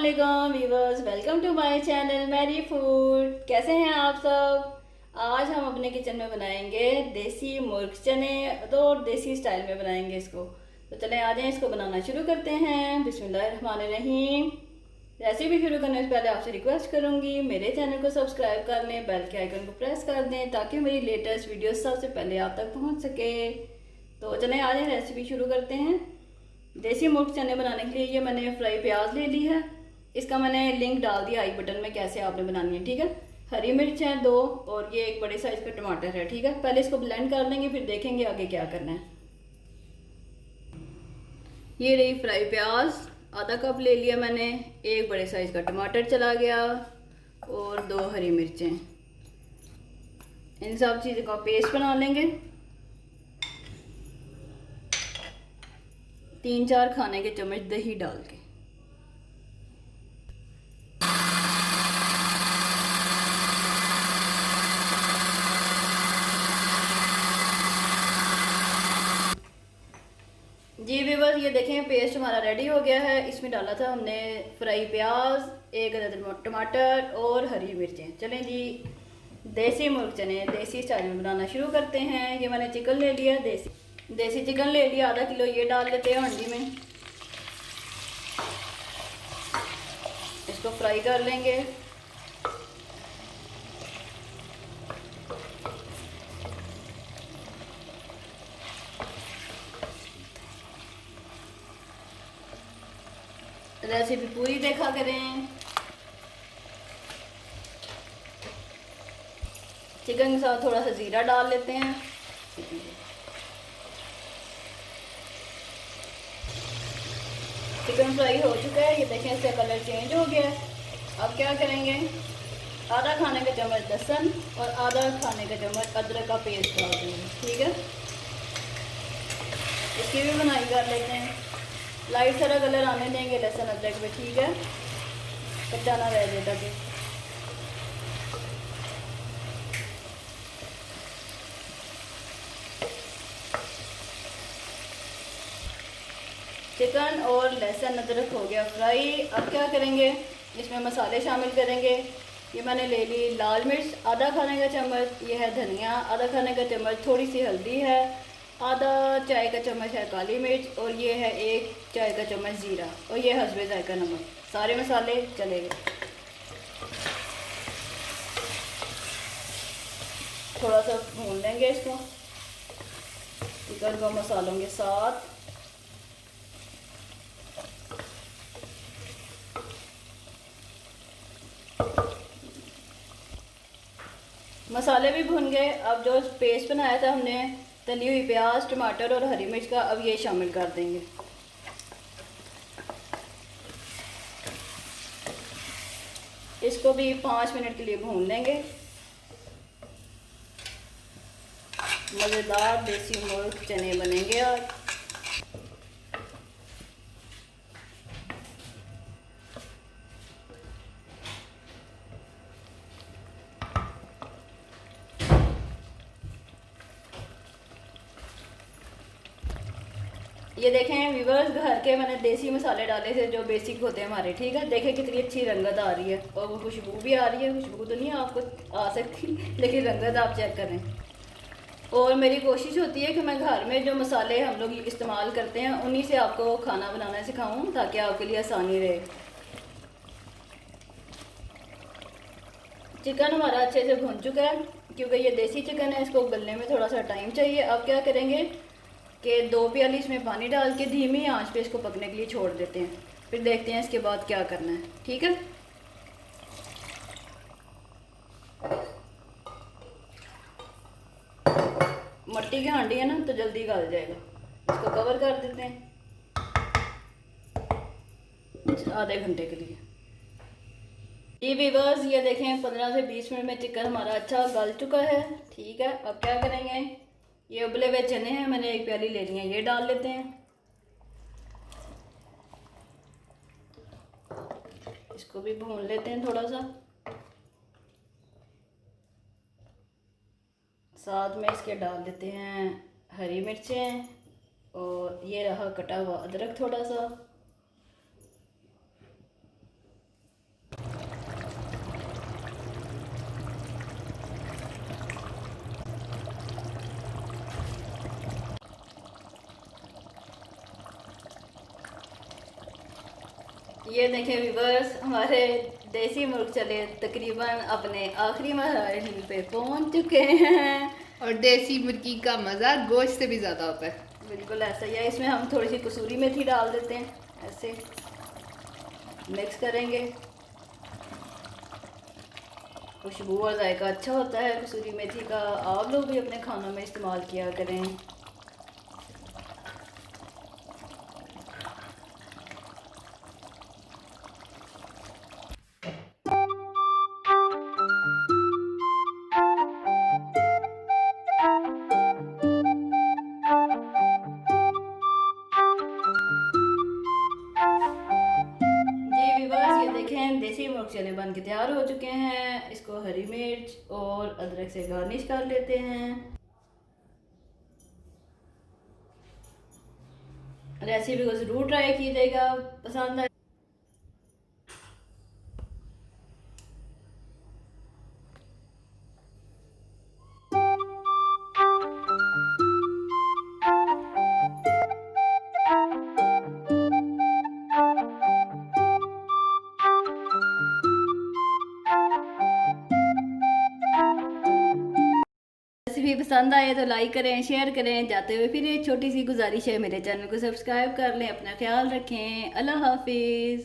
अस्सलाम viewers, welcome to my channel Mary food. कैसे हैं आप सब। आज हम अपने किचन में बनाएंगे देसी मुर्ग चने, तो देसी स्टाइल में बनाएंगे इसको। तो चलें आ जाएं, इसको बनाना शुरू करते हैं। बिस्मिल्लाहिर्रहमानिर्रहीम। रेसिपी शुरू करने से पहले आपसे रिक्वेस्ट करूंगी, मेरे चैनल को सब्सक्राइब कर लें, बेल के आइकन को प्रेस कर दें ताकि मेरी लेटेस्ट वीडियो सबसे पहले आप तक पहुँच सके। तो चलें आ जाएं, रेसिपी शुरू करते हैं। देसी मुर्ग चने बनाने के लिए ये मैंने फ्राई प्याज ले ली है। इसका मैंने लिंक डाल दिया आई बटन में, कैसे आपने बनानी है, ठीक है। हरी मिर्च है 2 और ये एक बड़े साइज़ का टमाटर है, ठीक है। पहले इसको ब्लेंड कर लेंगे, फिर देखेंगे आगे क्या करना है। ये रही फ्राई प्याज, आधा कप ले लिया मैंने। एक बड़े साइज़ का टमाटर चला गया और 2 हरी मिर्चें। इन सब चीज़ों का पेस्ट बना लेंगे। 3-4 खाने के चम्मच दही डाल के। जी व्यूअर्स, ये देखें पेस्ट हमारा रेडी हो गया है। इसमें डाला था हमने फ्राई प्याज, एक अदद टमाटर और हरी मिर्चें। चलें जी, देसी मुर्ग चने देसी स्टाइल में बनाना शुरू करते हैं। ये मैंने चिकन ले लिया, देसी चिकन ले लिया, आधा किलो। ये डाल लेते हैं हांडी में, इसको फ्राई कर लेंगे। रेसिपी पूरी देखा करें। चिकन के साथ थोड़ा सा ज़ीरा डाल लेते हैं। चिकन फ्राई हो चुका है, ये देखें इसका कलर चेंज हो गया है। अब क्या करेंगे, आधा खाने का चम्मच लहसुन और आधा खाने का चम्मच अदरक का पेस्ट डाल देंगे, ठीक है। इसकी भी बनाई कर लेते हैं। लाइट सारा कलर आने देंगे लहसुन अदरक में, ठीक है, कच्चा ना रह जाए ताकि। चिकन और लहसुन अदरक हो गया फ्राई। अब क्या करेंगे, इसमें मसाले शामिल करेंगे। ये मैंने ले ली लाल मिर्च आधा खाने का चम्मच, ये है धनिया आधा खाने का चम्मच, थोड़ी सी हल्दी है, आधा चाय का चम्मच है काली मिर्च, और ये है 1 चाय का चम्मच ज़ीरा, और ये हस्बे जायका नमक। सारे मसाले चलेंगे। थोड़ा सा भून लेंगे इसको चिकन को मसालों के साथ। मसाले भी भुन गए। अब जो पेस्ट बनाया था हमने तली हुई प्याज, टमाटर और हरी मिर्च का, अब ये शामिल कर देंगे। इसको भी 5 मिनट के लिए भून लेंगे। मज़ेदार देसी मुर्ग चने बनेंगे। और ये देखें व्यूवर्स, घर के मैंने देसी मसाले डाले थे जो बेसिक होते हैं हमारे, ठीक है। देखें कितनी अच्छी रंगत आ रही है और वो खुशबू भी आ रही है। खुशबू तो नहीं आपको आ सकती, लेकिन रंगत आप चेक करें। और मेरी कोशिश होती है कि मैं घर में जो मसाले हम लोग इस्तेमाल करते हैं उन्हीं से आपको खाना बनाना सिखाऊं ताकि आपके लिए आसानी रहे। चिकन हमारा अच्छे से भुन चुका है, क्योंकि ये देसी चिकन है, इसको गलने में थोड़ा सा टाइम चाहिए। अब क्या करेंगे कि 2 प्याली इसमें पानी डाल के धीमी आंच पे इसको पकने के लिए छोड़ देते हैं, फिर देखते हैं इसके बाद क्या करना है, ठीक है। मट्टी की हांडी है ना, तो जल्दी गल जाएगा। इसको कवर कर देते हैं आधे घंटे के लिए। ये व्यूअर्स, ये देखें 15 से 20 मिनट में चिकन हमारा अच्छा गल चुका है, ठीक है। अब क्या करेंगे, ये उबले हुए चने हैं, मैंने 1 प्याली ले ली है, ये डाल लेते हैं। इसको भी भून लेते हैं थोड़ा सा। साथ में इसके डाल देते हैं हरी मिर्चें और ये रहा कटा हुआ अदरक थोड़ा सा। ये देखें व्यूवर्स, हमारे देसी मुर्ग चने तकरीबन अपने आखिरी मरहले पे पहुंच चुके हैं। और देसी मुर्गी का मज़ा गोश्त से भी ज़्यादा होता है। बिल्कुल ऐसा ही है। इसमें हम थोड़ी सी कसूरी मेथी डाल देते हैं, ऐसे मिक्स करेंगे। खुशबू और जायका अच्छा होता है कसूरी मेथी का। आप लोग भी अपने खानों में इस्तेमाल किया करें। ये देखें देसी मुर्ग चने बन के तैयार हो चुके हैं। इसको हरी मिर्च और अदरक से गार्निश कर लेते हैं। रेसिपी को ज़रूर ट्राई कीजिएगा, पसंद आए। रेसिपी पसंद आए तो लाइक करें, शेयर करें। जाते हुए फिर एक छोटी सी गुजारिश है, मेरे चैनल को सब्सक्राइब कर लें। अपना ख्याल रखें। अल्लाह हाफिज़।